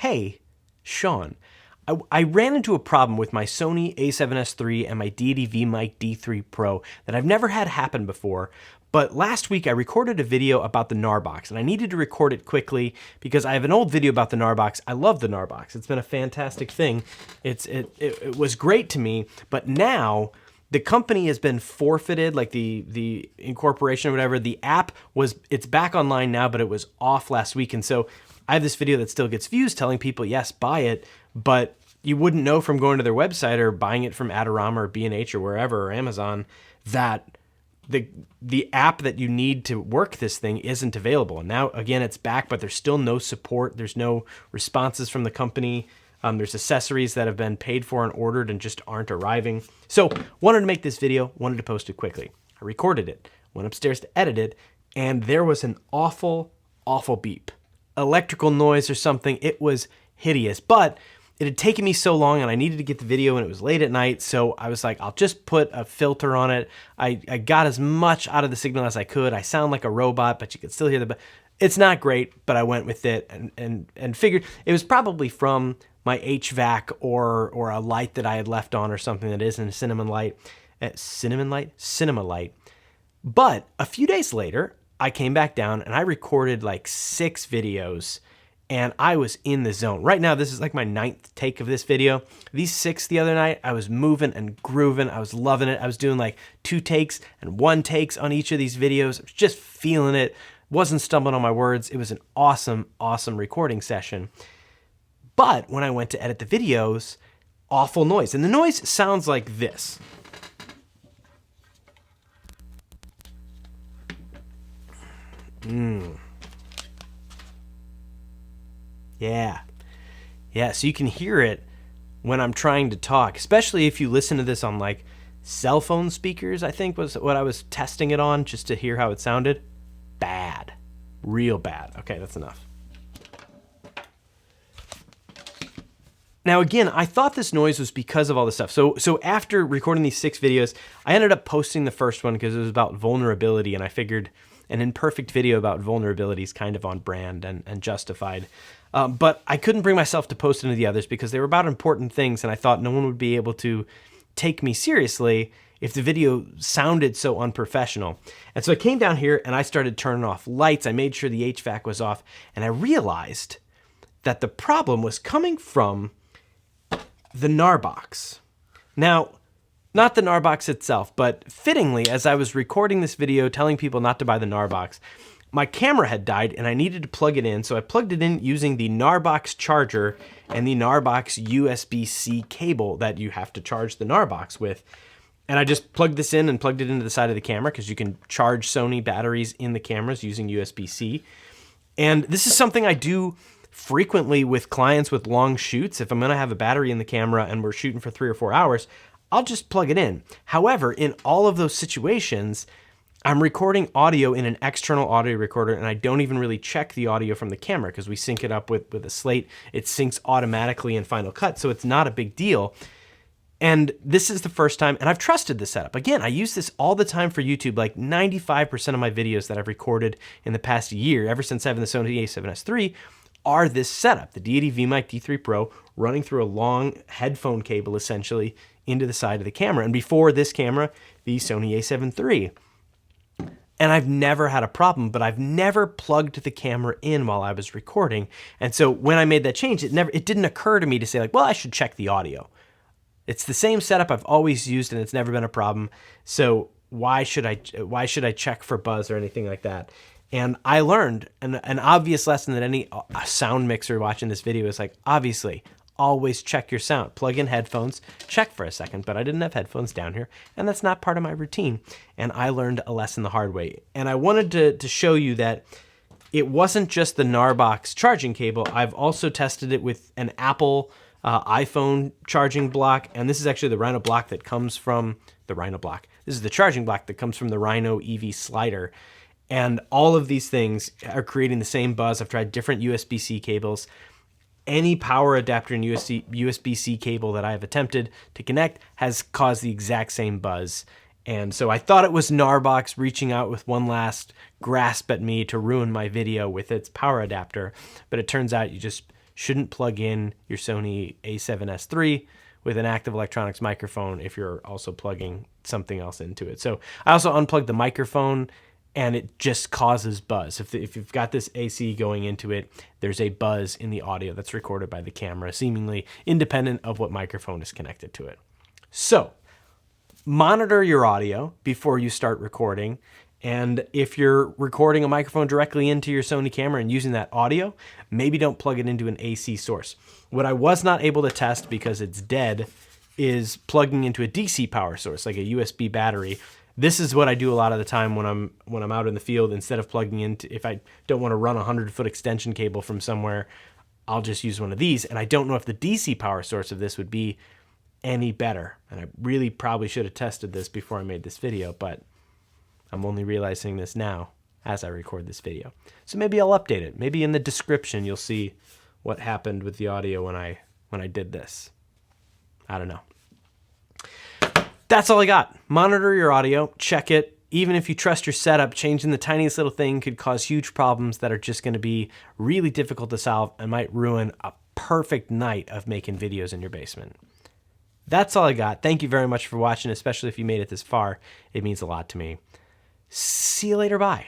Hey, Sean, I ran into a problem with my Sony a7S III and my Deity VMic D3 Pro that I've never had happen before, but last week I recorded a video about the Narbox, and I needed to record it quickly because I have an old video about the Narbox. I love the Narbox. It's been a fantastic thing. It was great to me, but now the company has been forfeited, like the incorporation or whatever. The app it's back online now, but it was off last week, and so I have this video that still gets views telling people, yes, buy it, but you wouldn't know from going to their website or buying it from Adorama or B&H or wherever, or Amazon, that the app that you need to work this thing isn't available. And now, again, it's back, but there's still no support. There's no responses from the company. There's accessories that have been paid for and ordered and just aren't arriving. So wanted to make this video, wanted to post it quickly. I recorded it, went upstairs to edit it, and there was an awful, awful beep. Electrical noise or something. It was hideous, but it had taken me so long and I needed to get the video and it was late at night, so I was like, I'll just put a filter on it. I got as much out of the signal as I could. I sound like a robot, but you could still hear the... It's not great, but I went with it and figured it was probably from my HVAC or a light that I had left on or something that isn't a cinema light. Cinema light. But a few days later, I came back down and I recorded like 6 videos and I was in the zone. Right now, this is like my 9th take of this video. These 6 the other night, I was moving and grooving. I was loving it. I was doing like 2 takes and 1 takes on each of these videos. I was just feeling it. Wasn't stumbling on my words. It was an awesome, awesome recording session. But when I went to edit the videos, awful noise. And the noise sounds like this. Yeah, so you can hear it when I'm trying to talk, especially if you listen to this on like cell phone speakers, I think was what I was testing it on just to hear how it sounded. Bad. Real bad. Okay, that's enough. Now again, I thought this noise was because of all this stuff. So after recording these 6 videos, I ended up posting the first one because it was about vulnerability, and I figured an imperfect video about vulnerability is kind of on brand and justified. But I couldn't bring myself to post any of the others because they were about important things, and I thought no one would be able to take me seriously if the video sounded so unprofessional. And so I came down here and I started turning off lights. I made sure the HVAC was off, and I realized that the problem was coming from the Narbox. Now, not the Narbox itself, but fittingly, as I was recording this video telling people not to buy the Narbox, my camera had died and I needed to plug it in, so I plugged it in using the Narbox charger and the Narbox USB-C cable that you have to charge the Narbox with. And I just plugged this in and plugged it into the side of the camera because you can charge Sony batteries in the cameras using USB-C. And this is something I do frequently with clients with long shoots. If I'm going to have a battery in the camera and we're shooting for 3 or 4 hours, I'll just plug it in. However, in all of those situations, I'm recording audio in an external audio recorder, and I don't even really check the audio from the camera because we sync it up with a slate. It syncs automatically in Final Cut, so it's not a big deal. And this is the first time, and I've trusted this setup. Again, I use this all the time for YouTube. Like 95% of my videos that I've recorded in the past year, ever since having the Sony a7S III, are this setup, the Deity VMic D3 Pro running through a long headphone cable essentially into the side of the camera. And before this camera, the Sony a7 III. And I've never had a problem, but I've never plugged the camera in while I was recording. And so when I made that change, it didn't occur to me to say like, well, I should check the audio. It's the same setup I've always used and it's never been a problem. So why should I check for buzz or anything like that? And I learned an obvious lesson that any sound mixer watching this video is like, obviously, always check your sound. Plug in headphones, check for a second, but I didn't have headphones down here, and that's not part of my routine. And I learned a lesson the hard way. And I wanted to show you that it wasn't just the Narbox charging cable. I've also tested it with an Apple iPhone charging block, and this is actually the Rhino block that comes from the Rhino block. This is the charging block that comes from the Rhino EV slider. And all of these things are creating the same buzz. I've tried different USB-C cables. Any power adapter and USB-C cable that I have attempted to connect has caused the exact same buzz. And so I thought it was Narbox reaching out with one last grasp at me to ruin my video with its power adapter. But it turns out you just shouldn't plug in your Sony a7S III with an active electronics microphone if you're also plugging something else into it. So I also unplugged the microphone, and it just causes buzz. If you've got this AC going into it, there's a buzz in the audio that's recorded by the camera, seemingly independent of what microphone is connected to it. So monitor your audio before you start recording. And if you're recording a microphone directly into your Sony camera and using that audio, maybe don't plug it into an AC source. What I was not able to test because it's dead is plugging into a DC power source, like a USB battery. This is what I do a lot of the time when I'm out in the field. Instead of plugging into, if I don't want to run a 100-foot extension cable from somewhere, I'll just use one of these. And I don't know if the DC power source of this would be any better. And I really probably should have tested this before I made this video, but I'm only realizing this now as I record this video. So maybe I'll update it. Maybe in the description you'll see what happened with the audio when I did this. I don't know. That's all I got. Monitor your audio, check it. Even if you trust your setup, changing the tiniest little thing could cause huge problems that are just going to be really difficult to solve and might ruin a perfect night of making videos in your basement. That's all I got. Thank you very much for watching, especially if you made it this far. It means a lot to me. See you later. Bye.